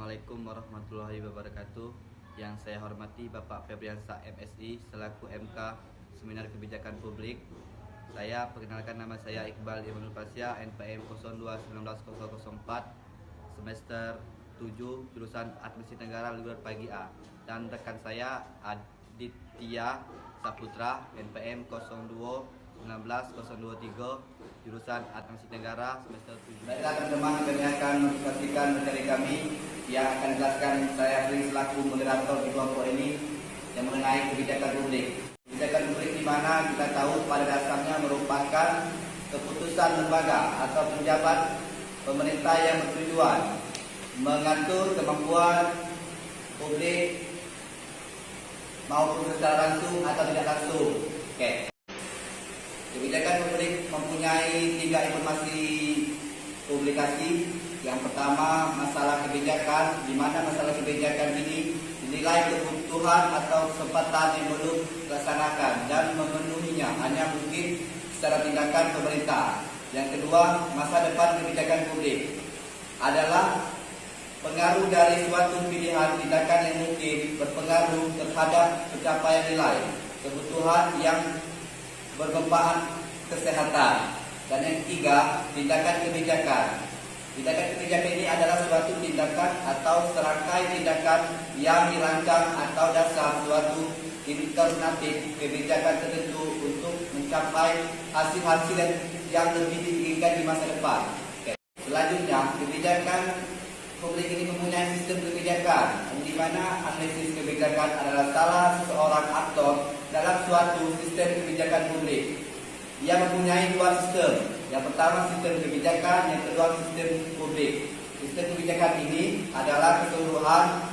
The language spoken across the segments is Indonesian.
Assalamualaikum warahmatullahi wabarakatuh. Yang saya hormati Bapak Febriansa MSI selaku MK Seminar Kebijakan Publik. Saya perkenalkan, nama saya Iqbal Ibnul Fasya, NPM 02190004, semester 7, jurusan Administrasi Negara Luar Pagi A. Dan rekan saya Aditya Saputra, NPM 02190023, jurusan Administrasi Negara semester 7. Baiklah teman-teman, kami akan menginformasikan materi kami yang akan dijelaskan saya selaku moderator di kelompok ini yang mengenai kebijakan publik. Kebijakan publik di mana kita tahu pada dasarnya merupakan keputusan lembaga atau pejabat pemerintah yang bertujuan mengatur kemampuan publik maupun secara langsung atau tidak langsung. Kebijakan publik mempunyai 3 informasi publikasi. Yang pertama, masalah kebijakan, di mana masalah kebijakan ini dinilai kebutuhan atau kesempatan yang belum dilaksanakan dan memenuhinya hanya mungkin secara tindakan pemerintah. Yang kedua, masa depan kebijakan publik adalah pengaruh dari suatu pilihan tindakan yang mungkin berpengaruh terhadap pencapaian nilai kebutuhan yang bermanfaat kesehatan. Dan yang ketiga, tindakan kebijakan. Tindakan kebijakan ini adalah suatu tindakan atau serangkai tindakan yang dirancang atau dasar suatu alternatif kebijakan tertentu untuk mencapai hasil-hasil yang lebih diinginkan di masa depan. Selanjutnya, kebijakan publik ini mempunyai sistem kebijakan, di mana analisis kebijakan adalah salah seorang aktor dalam suatu sistem kebijakan publik. Ia mempunyai 2 sistem. Yang pertama sistem kebijakan, yang kedua sistem publik. Sistem kebijakan ini adalah keseluruhan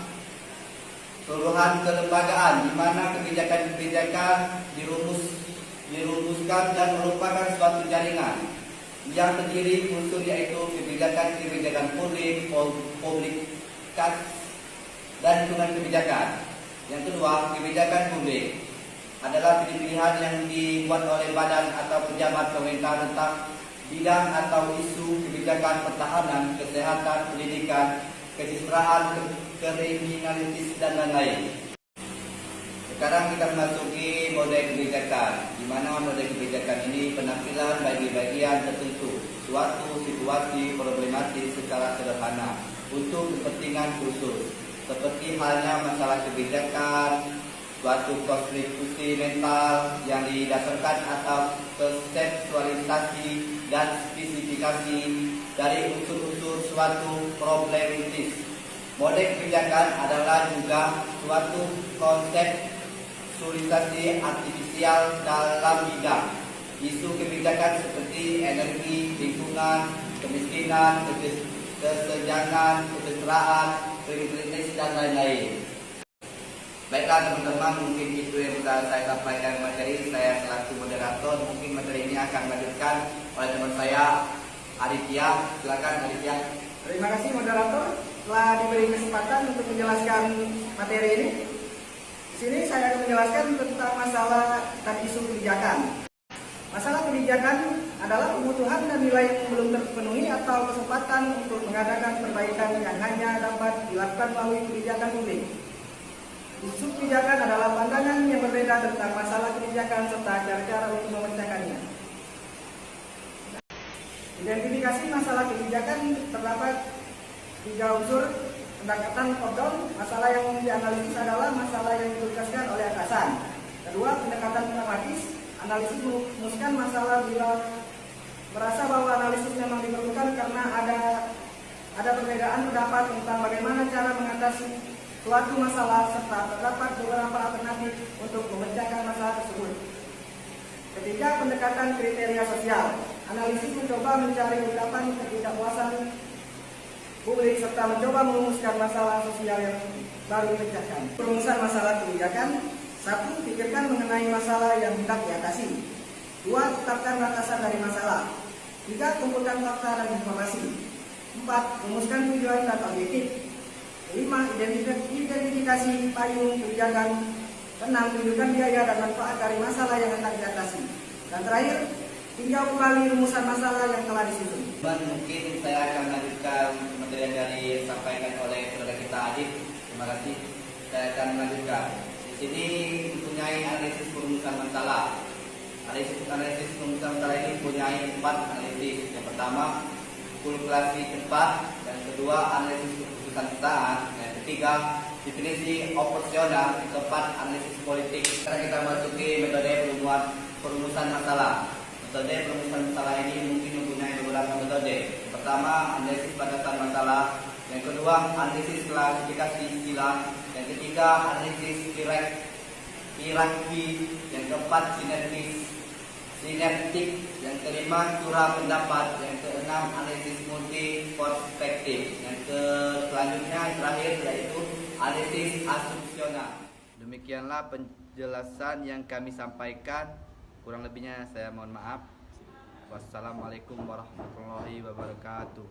kelembagaan, di mana kebijakan-kebijakan dirumuskan dan merupakan suatu jaringan yang terdiri unsur yaitu kebijakan publik, dan hitungan kebijakan. Yang kedua, kebijakan publik adalah pilihan yang dibuat oleh badan atau pejabat pemerintah tentang bidang atau isu kebijakan pertahanan, kesehatan, pendidikan, kesejahteraan, kriminalitas, dan lain-lain. Sekarang kita memasuki model kebijakan, di mana model kebijakan ini penampilan bagi bagian tertentu suatu situasi problematis secara sederhana untuk kepentingan khusus, seperti halnya masalah kebijakan, suatu konstitusi mental yang didasarkan atas konseptualisasi dan spesifikasi dari unsur-unsur suatu problematis. Model kebijakan adalah juga suatu konseptualisasi artifisial dalam bidang isu kebijakan seperti energi, lingkungan, kemiskinan, kesenjangan, kesejahteraan, kriminalitas, dan lain-lain. Baiklah teman-teman, mungkin itu yang bisa saya sampaikan materi. Saya selaku moderator, mungkin materi ini akan dilanjutkan oleh teman saya Aditya. Silakan Aditya. Terima kasih moderator telah diberi kesempatan untuk menjelaskan materi ini. Di sini saya akan menjelaskan tentang masalah dan isu kebijakan. Masalah kebijakan adalah kebutuhan dan nilai yang belum terpenuhi atau kesempatan untuk mengadakan perbaikan yang hanya dapat dilakukan melalui kebijakan publik. Isu kebijakan adalah pandangan yang berbeda tentang masalah kebijakan serta cara-cara untuk memecahkannya. Identifikasi masalah kebijakan terdapat 3 unsur pendekatan top-down. Masalah yang dianalisis adalah masalah yang ditugaskan oleh atasan. Kedua, pendekatan pragmatis. Analisis merumuskan masalah bila merasa bahwa analisis memang diperlukan karena ada perbedaan pendapat tentang bagaimana cara mengatasi suatu masalah serta terdapat beberapa alternatif untuk memecahkan masalah tersebut. Ketiga, pendekatan kriteria sosial. Analisis mencoba mencari ungkapan ketidakpuasan publik serta mencoba merumuskan masalah sosial yang baru dipecahkan. Perumusan masalah kebijakan. 1. Pikirkan mengenai masalah yang hendak diatasi. 2. Tetapkan batasan dari masalah. 3. Kumpulkan fakta dan informasi. 4. Rumuskan tujuan dan objektif. 5. Identifikasi payung kebijakan. 6. Tunjukkan biaya dan manfaat dari masalah yang hendak diatasi. Dan terakhir, tinjau kembali rumusan masalah yang telah disusun. Mungkin saya akan melanjutkan materi yang disampaikan oleh saudara kita Adit. Terima kasih. Saya akan melanjutkan. Di sini mempunyai analisis perumusan masalah. Analisis perumusan masalah ini mempunyai 4 analisis. Yang pertama, kalkulasi cepat. Yang kedua, analisis keputusan perusahaan. Yang ketiga, definisi operasional. Yang keempat, analisis politik. Sekarang kita masuki metode perumusan masalah. Metode perumusan masalah ini mungkin mempunyai beberapa metode. Yang pertama, analisis batasan masalah. Yang kedua, analisis klasifikasi istilah. Yang ketiga, analisis hierarki. Yang keempat, sinertik. Yang kelima, curah pendapat. Yang keenam, analisis multi perspektif. Yang selanjutnya terakhir yaitu analisis asumsional. Demikianlah penjelasan yang kami sampaikan. Kurang lebihnya saya mohon maaf. Wassalamualaikum warahmatullahi wabarakatuh.